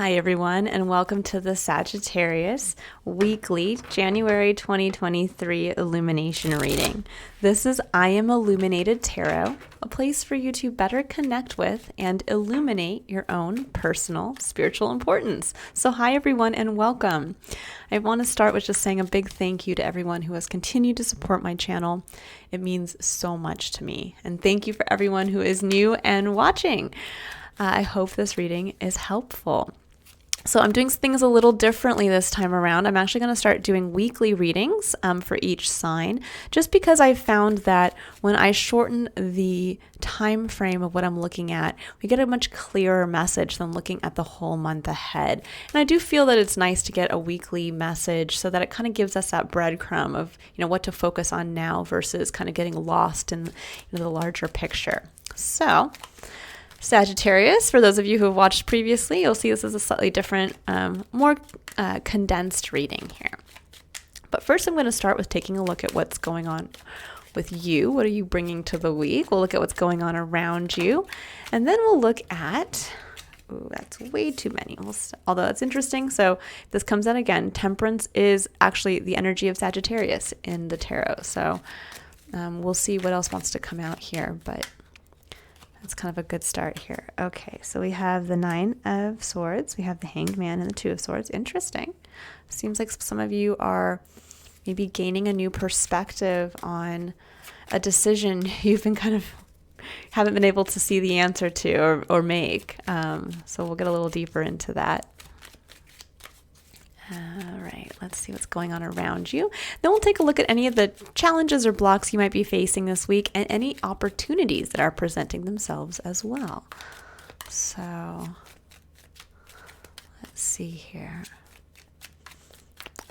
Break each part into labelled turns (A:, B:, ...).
A: Hi everyone, and welcome to the Sagittarius weekly January 2023 illumination reading. This is I Am Illuminated Tarot, a place for you to better connect with and illuminate your own personal spiritual importance. So hi everyone and welcome. I want to start with just saying a big thank you to everyone who has continued to support my channel. It means so much to me. And thank you for everyone who is new and watching. I hope this reading is helpful. So I'm doing things a little differently this time around. I'm actually going to start doing weekly readings for each sign, just because I found that when I shorten the time frame of what I'm looking at, we get a much clearer message than looking at the whole month ahead. And I do feel that it's nice to get a weekly message so that it kind of gives us that breadcrumb of, what to focus on now versus kind of getting lost in the larger picture. So Sagittarius, for those of you who have watched previously, you'll see this is a slightly different, more condensed reading here. But first I'm going to start with taking a look at what's going on with you. What are you bringing to the week? We'll look at what's going on around you. And then we'll look at, that's way too many, although that's interesting. So this comes out again. Temperance is actually the energy of Sagittarius in the tarot. So we'll see what else wants to come out here, but that's kind of a good start here. Okay, so we have the Nine of Swords, we have the Hanged Man and the Two of Swords. Interesting. Seems like some of you are maybe gaining a new perspective on a decision you've been haven't been able to see the answer to or make. So we'll get a little deeper into that. All right, let's see what's going on around you. Then we'll take a look at any of the challenges or blocks you might be facing this week and any opportunities that are presenting themselves as well. So let's see here.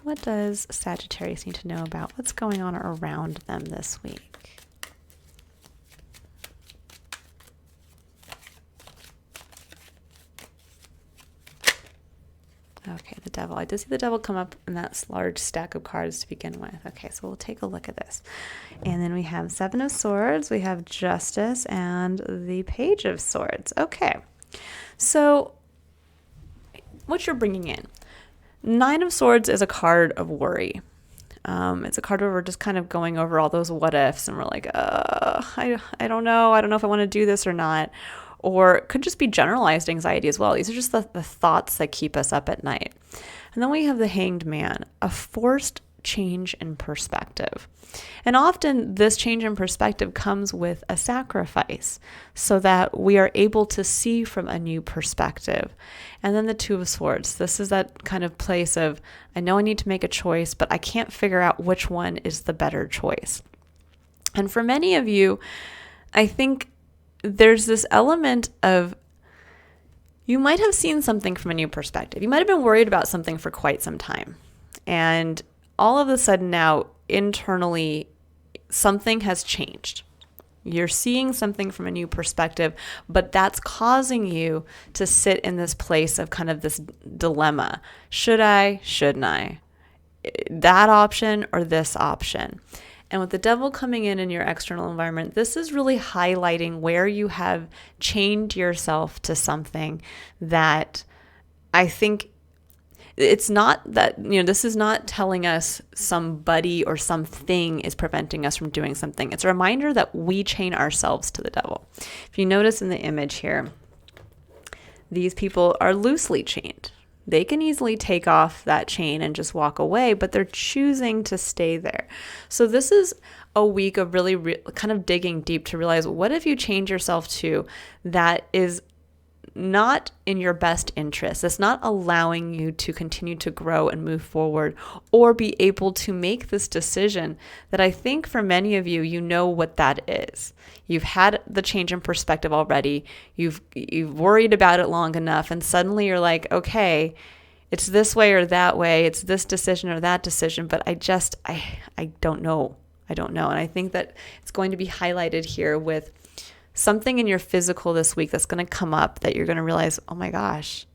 A: What does Sagittarius need to know about what's going on around them this week? Okay, the Devil. I did see the Devil come up in that large stack of cards to begin with. Okay, so we'll take a look at this. And then we have Seven of Swords, we have Justice, and the Page of Swords. Okay, so what you're bringing in. Nine of Swords is a card of worry. It's a card where we're just kind of going over all those what ifs, and we're like, I don't know. I don't know if I want to do this or not. Or it could just be generalized anxiety as well. These are just the thoughts that keep us up at night. And then we have the Hanged Man, a forced change in perspective. And often this change in perspective comes with a sacrifice so that we are able to see from a new perspective. And then the Two of Swords. This is that kind of place of, I know I need to make a choice, but I can't figure out which one is the better choice. And for many of you, I think there's this element of you might have seen something from a new perspective. You might have been worried about something for quite some time. And all of a sudden now, internally, something has changed. You're seeing something from a new perspective, but that's causing you to sit in this place of kind of this dilemma. Should I? Shouldn't I? That option or this option? And with the Devil coming in your external environment, this is really highlighting where you have chained yourself to something that I think it's not that, this is not telling us somebody or something is preventing us from doing something. It's a reminder that we chain ourselves to the Devil. If you notice in the image here, these people are loosely chained. They can easily take off that chain and just walk away, but they're choosing to stay there. So this is a week of really kind of digging deep to realize, what if you change yourself to that is not in your best interest? It's not allowing you to continue to grow and move forward or be able to make this decision that I think for many of you, you know what that is. You've had the change in perspective already. You've worried about it long enough, and suddenly you're like, okay, it's this way or that way. It's this decision or that decision, but I don't know. I don't know. And I think that it's going to be highlighted here with something in your physical this week that's going to come up that you're going to realize, oh my gosh,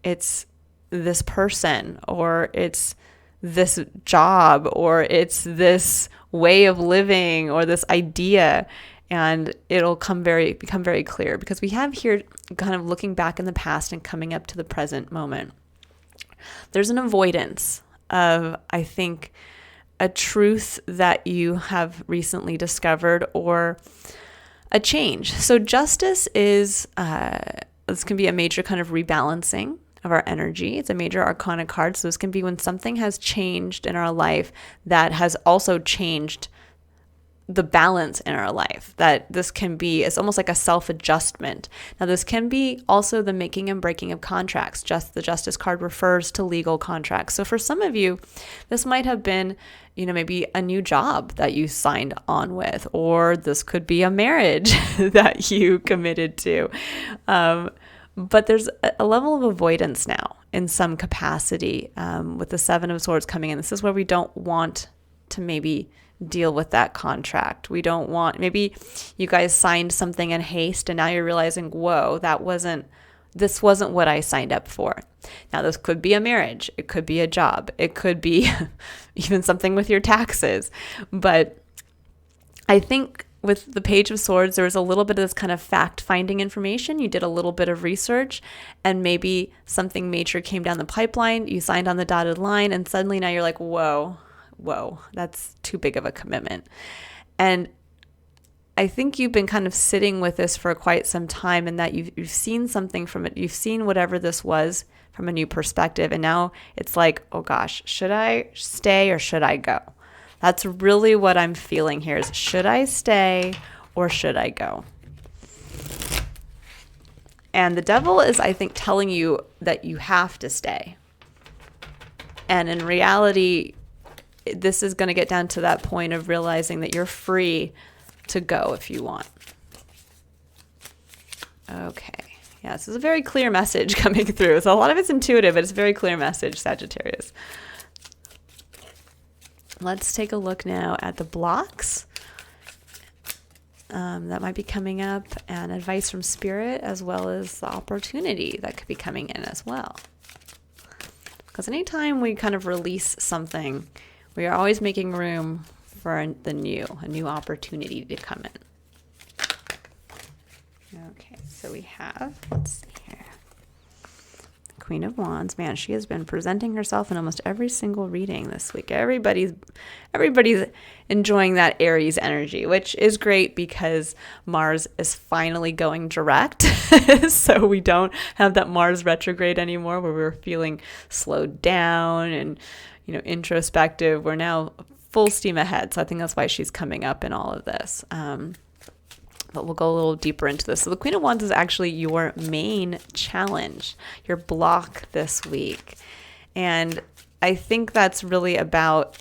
A: it's this person, or it's this job, or it's this way of living, or this idea. and it'll become very clear, because we have here kind of looking back in the past and coming up to the present moment. There's an avoidance of, I think, a truth that you have recently discovered, or a change. So justice is, this can be a major kind of rebalancing of our energy. It's a major arcana card. So this can be when something has changed in our life that has also changed the balance in our life. That this can be, it's almost like a self-adjustment. Now this can be also the making and breaking of contracts. Just the Justice card refers to legal contracts. So for some of you, this might have been, maybe a new job that you signed on with, or this could be a marriage that you committed to. But there's a level of avoidance now in some capacity with the Seven of Swords coming in. This is where we don't want to maybe deal with that contract. We don't want, maybe you guys signed something in haste and now you're realizing, whoa, this wasn't what I signed up for. Now, this could be a marriage. It could be a job. It could be even something with your taxes. But I think with the Page of Swords, there was a little bit of this kind of fact-finding information. You did a little bit of research, and maybe something major came down the pipeline. You signed on the dotted line, and suddenly now you're like, whoa, that's too big of a commitment. And I think you've been kind of sitting with this for quite some time, and that you've seen something from it. You've seen whatever this was from a new perspective. And now it's like, oh gosh, should I stay or should I go? That's really what I'm feeling here is, should I stay or should I go? And the devil is, I think, telling you that you have to stay. And in reality, this is going to get down to that point of realizing that you're free to go if you want. Okay. Yeah, this is a very clear message coming through. So a lot of it's intuitive, but it's a very clear message, Sagittarius. Let's take a look now at the blocks that might be coming up, and advice from Spirit, as well as the opportunity that could be coming in as well. Because anytime we kind of release something, we are always making room for a new opportunity to come in. Okay, so we have, let's see here, Queen of Wands. Man, she has been presenting herself in almost every single reading this week. Everybody's enjoying that Aries energy, which is great because Mars is finally going direct. So we don't have that Mars retrograde anymore where we're feeling slowed down and, introspective. We're now full steam ahead. So I think that's why she's coming up in all of this. But we'll go a little deeper into this. So the Queen of Wands is actually your main challenge, your block this week. And I think that's really about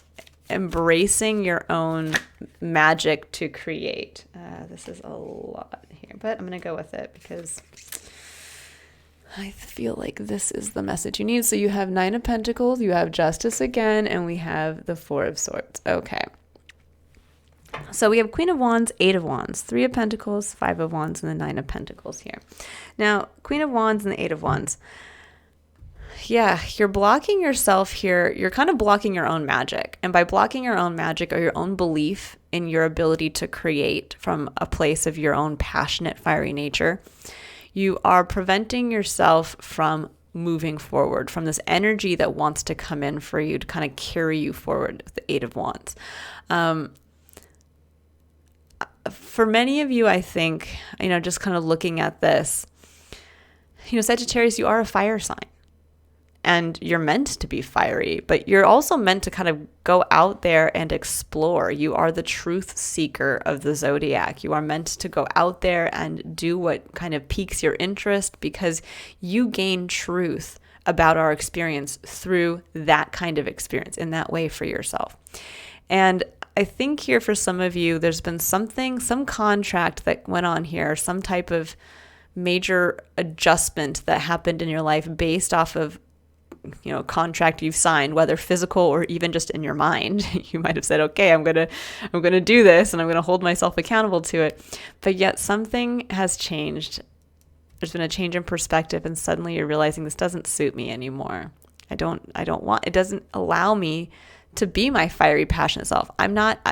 A: embracing your own magic to create. This is a lot here, but I'm going to go with it because I feel like this is the message you need. So you have Nine of Pentacles, you have Justice again, and we have the Four of Swords. Okay. So we have Queen of Wands, Eight of Wands, Three of Pentacles, Five of Wands, and the Nine of Pentacles here. Now, Queen of Wands and the Eight of Wands. Yeah, you're blocking yourself here. You're kind of blocking your own magic. And by blocking your own magic or your own belief in your ability to create from a place of your own passionate, fiery nature, you are preventing yourself from moving forward, from this energy that wants to come in for you to kind of carry you forward with the Eight of Wands. For many of you, I think, just kind of looking at this, Sagittarius, you are a fire sign and you're meant to be fiery, but you're also meant to kind of go out there and explore. You are the truth seeker of the Zodiac. You are meant to go out there and do what kind of piques your interest because you gain truth about our experience through that kind of experience in that way for yourself. And I think here for some of you, there's been some contract that went on here, some type of major adjustment that happened in your life based off of, a contract you've signed, whether physical or even just in your mind. You might have said, okay, I'm going to do this and I'm going to hold myself accountable to it. But yet something has changed. There's been a change in perspective and suddenly you're realizing this doesn't suit me anymore. It doesn't allow me to be my fiery, passionate self.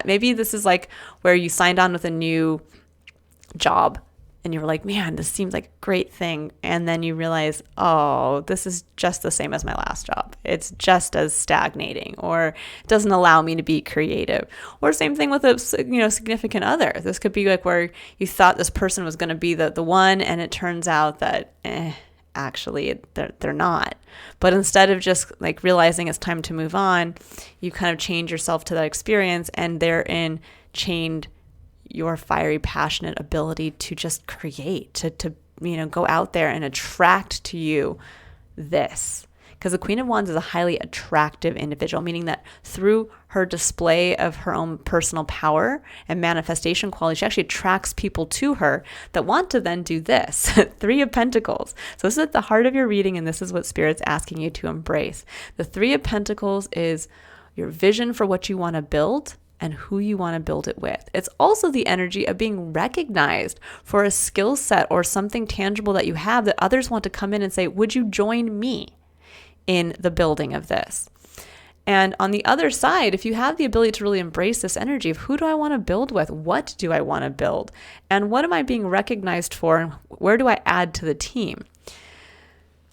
A: Maybe this is like where you signed on with a new job and you were like, man, this seems like a great thing. And then you realize, oh, this is just the same as my last job. It's just as stagnating, or it doesn't allow me to be creative. Or same thing with a significant other. This could be like where you thought this person was going to be the one, and it turns out that actually they're not. But instead of just like realizing it's time to move on, you kind of change yourself to that experience, and therein chained your fiery, passionate ability to just create, to go out there and attract to you this. Because the Queen of Wands is a highly attractive individual, meaning that through her display of her own personal power and manifestation quality, she actually attracts people to her that want to then do this. Three of Pentacles. So this is at the heart of your reading, and this is what Spirit's asking you to embrace. The Three of Pentacles is your vision for what you want to build and who you want to build it with. It's also the energy of being recognized for a skill set or something tangible that you have that others want to come in and say, would you join me in the building of this? And on the other side, if you have the ability to really embrace this energy of who do I want to build with? What do I want to build? And what am I being recognized for? And where do I add to the team?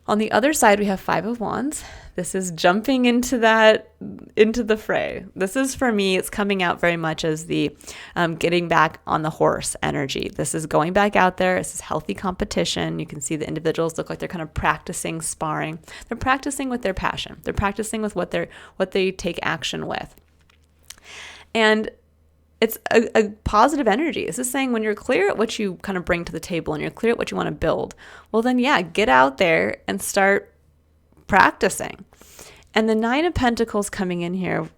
A: On the other side, we have Five of Wands. This is jumping into the fray. This is, for me, it's coming out very much as the getting back on the horse energy. This is going back out there. This is healthy competition. You can see the individuals look like they're kind of practicing sparring. They're practicing with their passion. They're practicing with what they take action with. And it's a positive energy. This is saying when you're clear at what you kind of bring to the table and you're clear at what you want to build, well then, yeah, get out there and start practicing. And the Nine of Pentacles coming in here,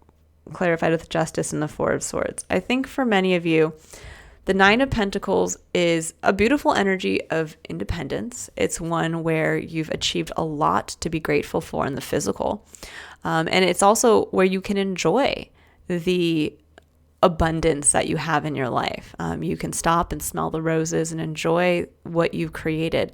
A: clarified with Justice and the Four of Swords. I think for many of you, the Nine of Pentacles is a beautiful energy of independence. It's one where you've achieved a lot to be grateful for in the physical. And it's also where you can enjoy the abundance that you have in your life. You can stop and smell the roses and enjoy what you've created.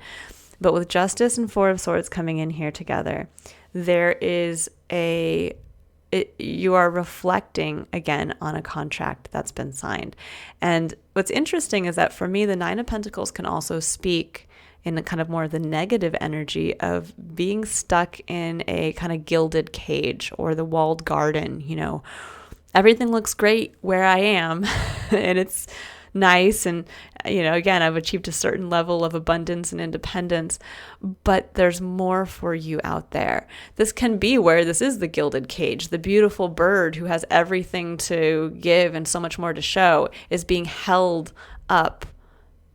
A: But with Justice and Four of Swords coming in here together, there is you are reflecting again on a contract that's been signed. And what's interesting is that for me, the Nine of Pentacles can also speak in the kind of more the negative energy of being stuck in a kind of gilded cage or the walled garden. Everything looks great where I am and it's nice. And, again, I've achieved a certain level of abundance and independence, but there's more for you out there. This can be where this is the gilded cage. The beautiful bird who has everything to give and so much more to show is being held up,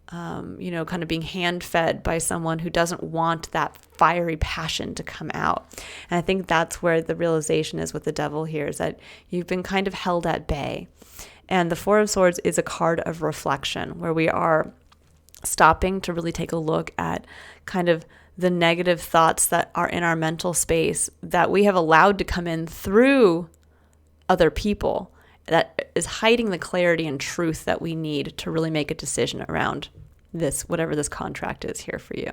A: kind of being hand-fed by someone who doesn't want that fiery passion to come out. And I think that's where the realization is with the Devil here, is that you've been kind of held at bay. And the Four of Swords is a card of reflection, where we are stopping to really take a look at kind of the negative thoughts that are in our mental space that we have allowed to come in through other people, that is hiding the clarity and truth that we need to really make a decision around this, whatever this contract is here for you.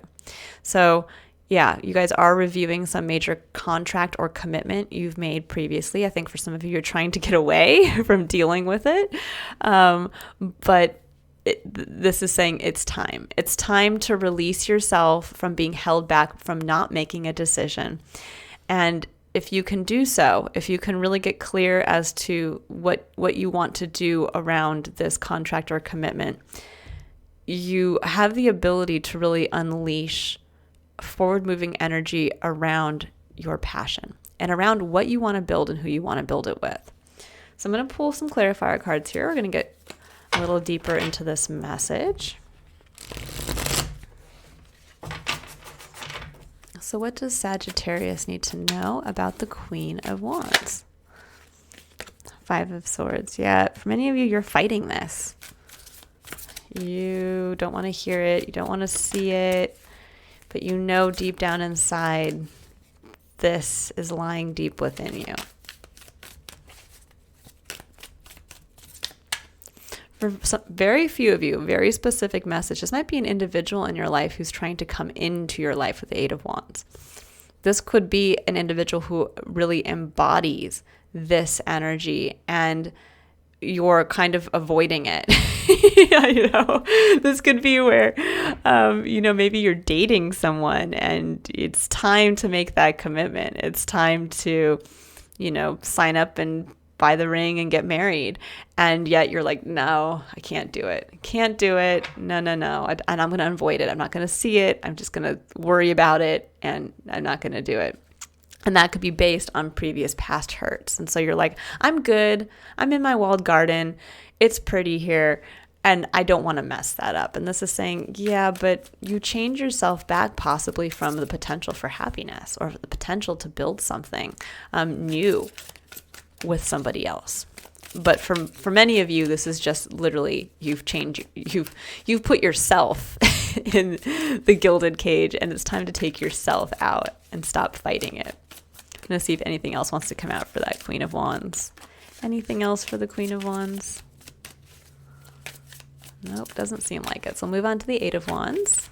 A: So yeah, you guys are reviewing some major contract or commitment you've made previously. I think for some of you, you're trying to get away from dealing with it. But this is saying it's time. It's time to release yourself from being held back from not making a decision. And if you can do so, if you can really get clear as to what you want to do around this contract or commitment, you have the ability to really unleash forward-moving energy around your passion and around what you want to build and who you want to build it with. So I'm going to pull some clarifier cards here. We're going to get a little deeper into this message. So what does Sagittarius need to know about the Queen of Wands? Five of Swords. Yeah, for many of you, you're fighting this. You don't want to hear it. You don't want to see it. But you know deep down inside, this is lying deep within you. For very few of you, very specific message. This might be an individual in your life who's trying to come into your life with the Eight of Wands. This could be an individual who really embodies this energy and you're kind of avoiding it. This could be where, maybe you're dating someone and it's time to make that commitment. It's time to, sign up and buy the ring and get married. And yet you're like, no, I can't do it. Can't do it. No. And I'm going to avoid it. I'm not going to see it. I'm just going to worry about it and I'm not going to do it. And that could be based on previous past hurts. And so you're like, I'm good. I'm in my walled garden. It's pretty here. And I don't want to mess that up. And this is saying, yeah, but you change yourself back possibly from the potential for happiness or the potential to build something new with somebody else. But for many of you, this is just literally you've put yourself in the gilded cage, and it's time to take yourself out and stop fighting it. I'm going to see if anything else wants to come out for that Queen of Wands. Anything else for the Queen of Wands? Nope, doesn't seem like it. So we'll move on to the Eight of Wands.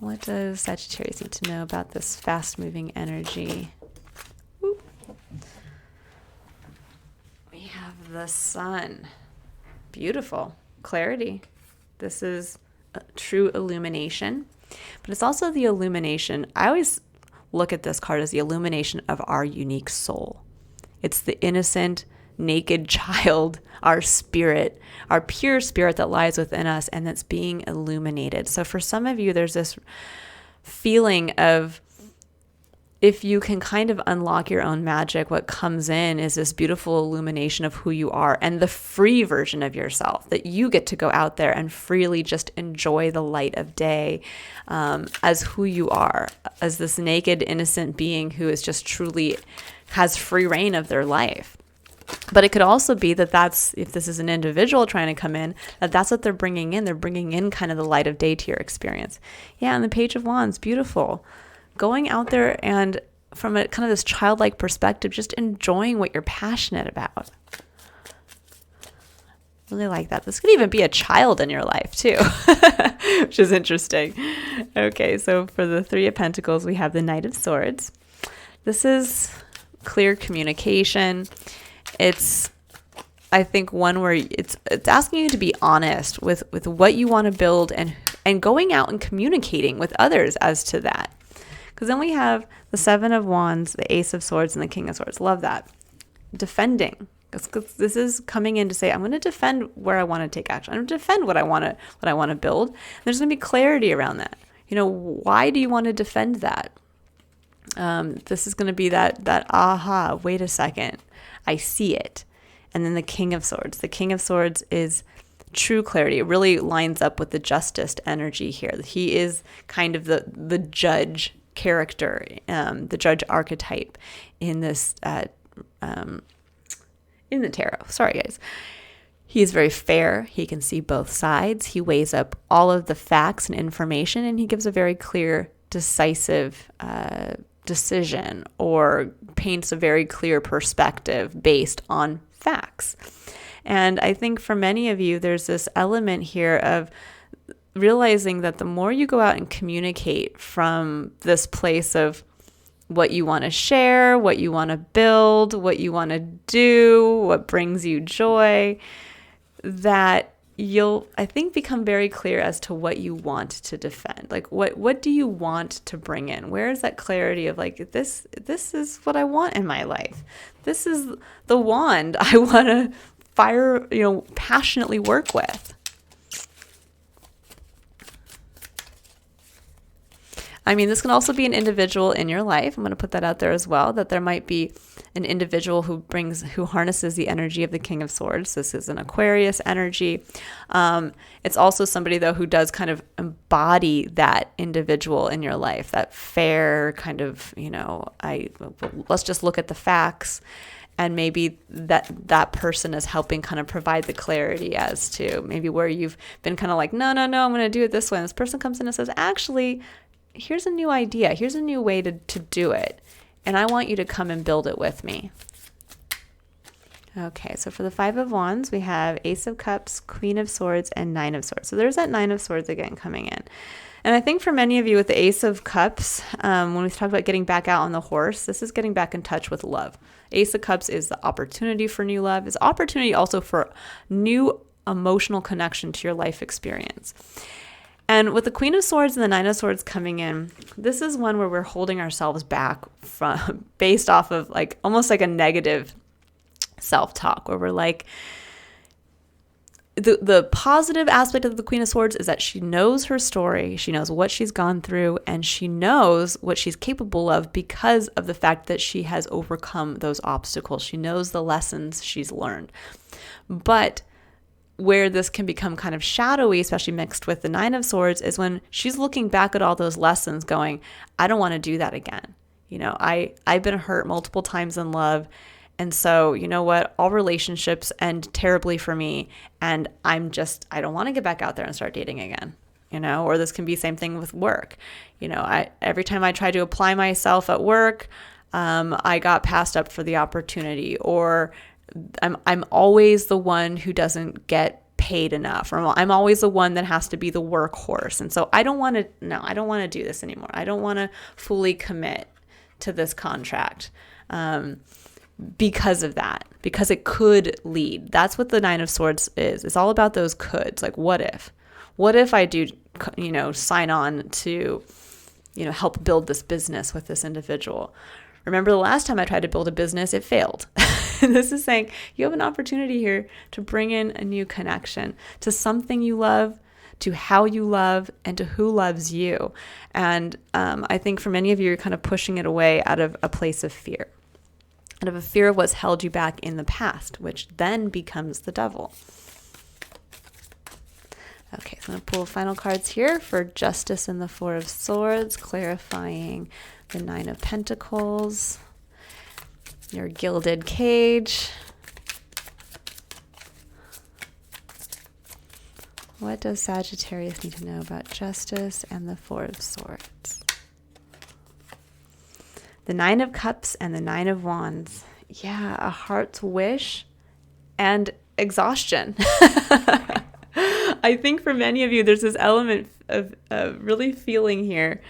A: What does Sagittarius need to know about this fast-moving energy? Woo. We have the Sun. Beautiful. Clarity. This is a true illumination. But it's also the illumination. I always look at this card as the illumination of our unique soul. It's the innocent, naked child, our spirit, our pure spirit that lies within us and that's being illuminated. So for some of you, there's this feeling of, if you can kind of unlock your own magic, what comes in is this beautiful illumination of who you are and the free version of yourself, that you get to go out there and freely just enjoy the light of day as who you are, as this naked, innocent being who is just truly has free reign of their life. But it could also be that that's, if this is an individual trying to come in, that's what they're bringing in. They're bringing in kind of the light of day to your experience. Yeah, and the Page of Wands, beautiful. Going out there and from a kind of this childlike perspective, just enjoying what you're passionate about. Really like that. This could even be a child in your life too, which is interesting. Okay, so for the Three of Pentacles, we have the Knight of Swords. This is clear communication. It's, I think, one where it's asking you to be honest with what you want to build and going out and communicating with others as to that. Because then we have the Seven of Wands, the Ace of Swords, and the King of Swords. Love that. Defending. This is coming in to say, I'm going to defend where I want to take action. I'm going to defend what I want to build. There's going to be clarity around that. Why do you want to defend that? This is going to be that aha, wait a second, I see it. And then the King of Swords. The King of Swords is true clarity. It really lines up with the Justice energy here. He is kind of the judge character, the judge archetype in this in the tarot. Sorry, guys. He is very fair. He can see both sides. He weighs up all of the facts and information, and he gives a very clear, decisive decision, or paints a very clear perspective based on facts. And I think for many of you, there's this element here of realizing that the more you go out and communicate from this place of what you want to share, what you want to build, what you want to do, what brings you joy, that you'll, I think, become very clear as to what you want to defend. Like, what do you want to bring in? Where is that clarity of like, this is what I want in my life. This is the wand I want to passionately work with. I mean, this can also be an individual in your life. I'm going to put that out there as well, that there might be an individual who harnesses the energy of the King of Swords. This is an Aquarius energy. It's also somebody, though, who does kind of embody that individual in your life, that fair kind of, let's just look at the facts. And maybe that person is helping kind of provide the clarity as to maybe where you've been kind of like, no, I'm going to do it this way. And this person comes in and says, actually, here's a new idea. Here's a new way to do it. And I want you to come and build it with me. Okay, so for the Five of Wands, we have Ace of Cups, Queen of Swords, and Nine of Swords. So there's that Nine of Swords again coming in. And I think for many of you with the Ace of Cups, when we talk about getting back out on the horse, this is getting back in touch with love. Ace of Cups is the opportunity for new love. It's opportunity also for new emotional connection to your life experience. And with the Queen of Swords and the Nine of Swords coming in, this is one where we're holding ourselves back from based off of like almost like a negative self-talk, where we're like, the positive aspect of the Queen of Swords is that she knows her story, she knows what she's gone through, and she knows what she's capable of because of the fact that she has overcome those obstacles. She knows the lessons she's learned. But where this can become kind of shadowy, especially mixed with the Nine of Swords, is when she's looking back at all those lessons going, I don't want to do that again. You know, I've been hurt multiple times in love. And so, you know what, all relationships end terribly for me. And I don't want to get back out there and start dating again, you know, or this can be the same thing with work. You know, every time I try to apply myself at work, I got passed up for the opportunity, or I'm always the one who doesn't get paid enough, or I'm always the one that has to be the workhorse. And so I don't want to do this anymore. I don't want to fully commit to this contract. Because of that, because it could lead. That's what the Nine of Swords is. It's all about those coulds. Like, what if I do, you know, sign on to, you know, help build this business with this individual? Remember the last time I tried to build a business, it failed. This is saying you have an opportunity here to bring in a new connection to something you love, to how you love, and to who loves you. And I think for many of you, you're kind of pushing it away out of a place of fear. Out of a fear of what's held you back in the past, which then becomes the devil. Okay, so I'm going to pull final cards here for Justice and the Four of Swords, clarifying the Nine of Pentacles, your gilded cage. What does Sagittarius need to know about Justice and the Four of Swords? The Nine of Cups and the Nine of Wands. Yeah, a heart's wish and exhaustion. I think for many of you, there's this element of really feeling here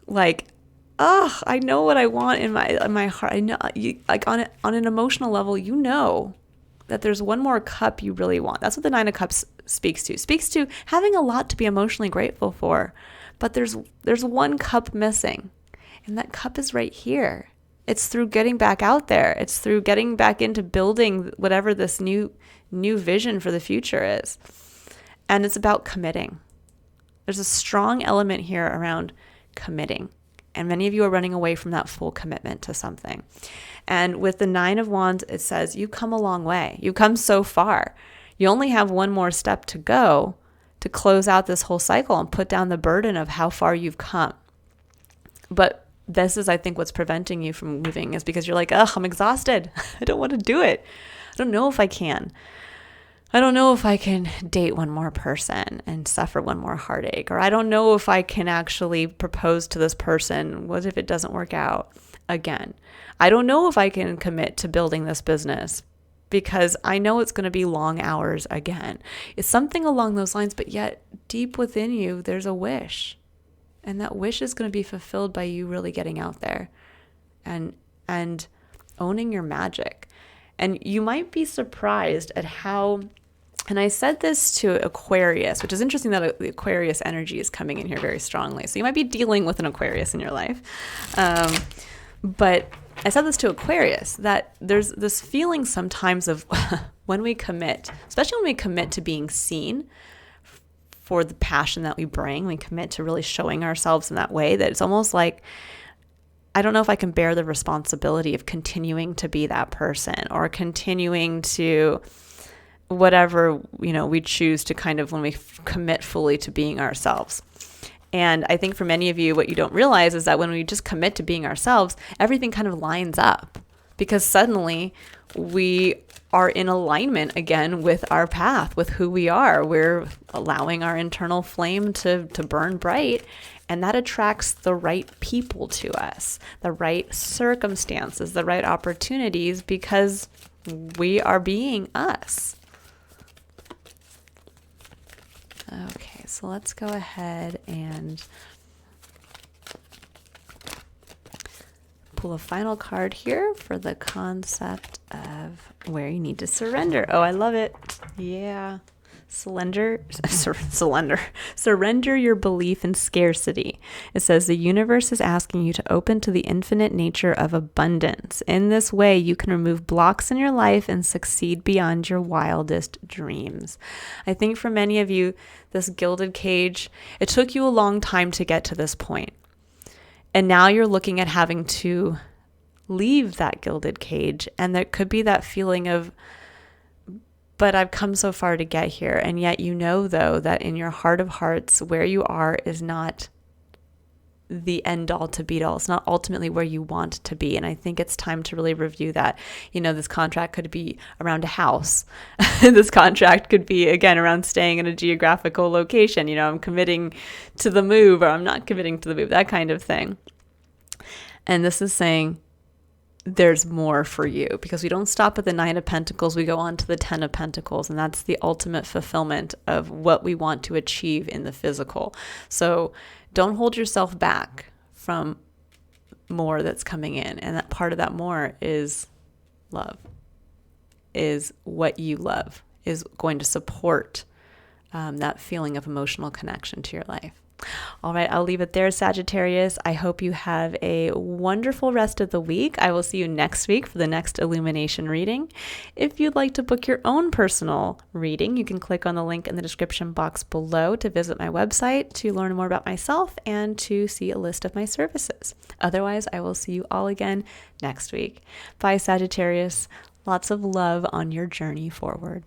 A: like, oh, I know what I want in my heart. I know, like on an emotional level, you know that there's one more cup you really want. That's what the Nine of Cups speaks to. Speaks to having a lot to be emotionally grateful for, but there's one cup missing. And that cup is right here. It's through getting back out there. It's through getting back into building whatever this new vision for the future is. And it's about committing. There's a strong element here around committing. And many of you are running away from that full commitment to something. And with the Nine of Wands, it says, you've come a long way. You've come so far. You only have one more step to go to close out this whole cycle and put down the burden of how far you've come. But this is, I think, what's preventing you from moving, is because you're like, ugh, I'm exhausted. I don't want to do it. I don't know if I can. I don't know if I can date one more person and suffer one more heartache. Or I don't know if I can actually propose to this person. What if it doesn't work out again? I don't know if I can commit to building this business because I know it's going to be long hours again. It's something along those lines, but yet deep within you, there's a wish. And that wish is going to be fulfilled by you really getting out there and owning your magic. And you might be surprised at how, and I said this to Aquarius, which is interesting that the Aquarius energy is coming in here very strongly. So you might be dealing with an Aquarius in your life. But I said this to Aquarius, that there's this feeling sometimes of when we commit, especially when we commit to being seen for the passion that we bring, we commit to really showing ourselves in that way, that it's almost like, I don't know if I can bear the responsibility of continuing to be that person or continuing to whatever, you know, we choose to kind of when we commit fully to being ourselves. And I think for many of you, what you don't realize is that when we just commit to being ourselves, everything kind of lines up because suddenly we are in alignment again with our path, with who we are. We're allowing our internal flame to burn bright, and that attracts the right people to us, the right circumstances, the right opportunities, because we are being us. Okay, so let's go ahead and pull a final card here for the concept of where you need to surrender. Oh, I love it. Yeah. Surrender your belief in scarcity. It says the universe is asking you to open to the infinite nature of abundance. In this way, you can remove blocks in your life and succeed beyond your wildest dreams. I think for many of you, this gilded cage, it took you a long time to get to this point. And now you're looking at having to leave that gilded cage. And there could be that feeling of, but I've come so far to get here. And yet you know, though, that in your heart of hearts, where you are is not the end all to be all. It's not ultimately where you want to be. And I think it's time to really review that. You know, this contract could be around a house. This contract could be, again, around staying in a geographical location. You know, I'm committing to the move, or I'm not committing to the move, that kind of thing. And this is saying there's more for you, because we don't stop at the Nine of Pentacles. We go on to the Ten of Pentacles, and that's the ultimate fulfillment of what we want to achieve in the physical. So don't hold yourself back from more that's coming in. And that part of that more is love, is what you love, is going to support that feeling of emotional connection to your life. All right, I'll leave it there, Sagittarius. I hope you have a wonderful rest of the week. I will see you next week for the next illumination reading. If you'd like to book your own personal reading, you can click on the link in the description box below to visit my website to learn more about myself and to see a list of my services. Otherwise, I will see you all again next week. Bye, Sagittarius. Lots of love on your journey forward.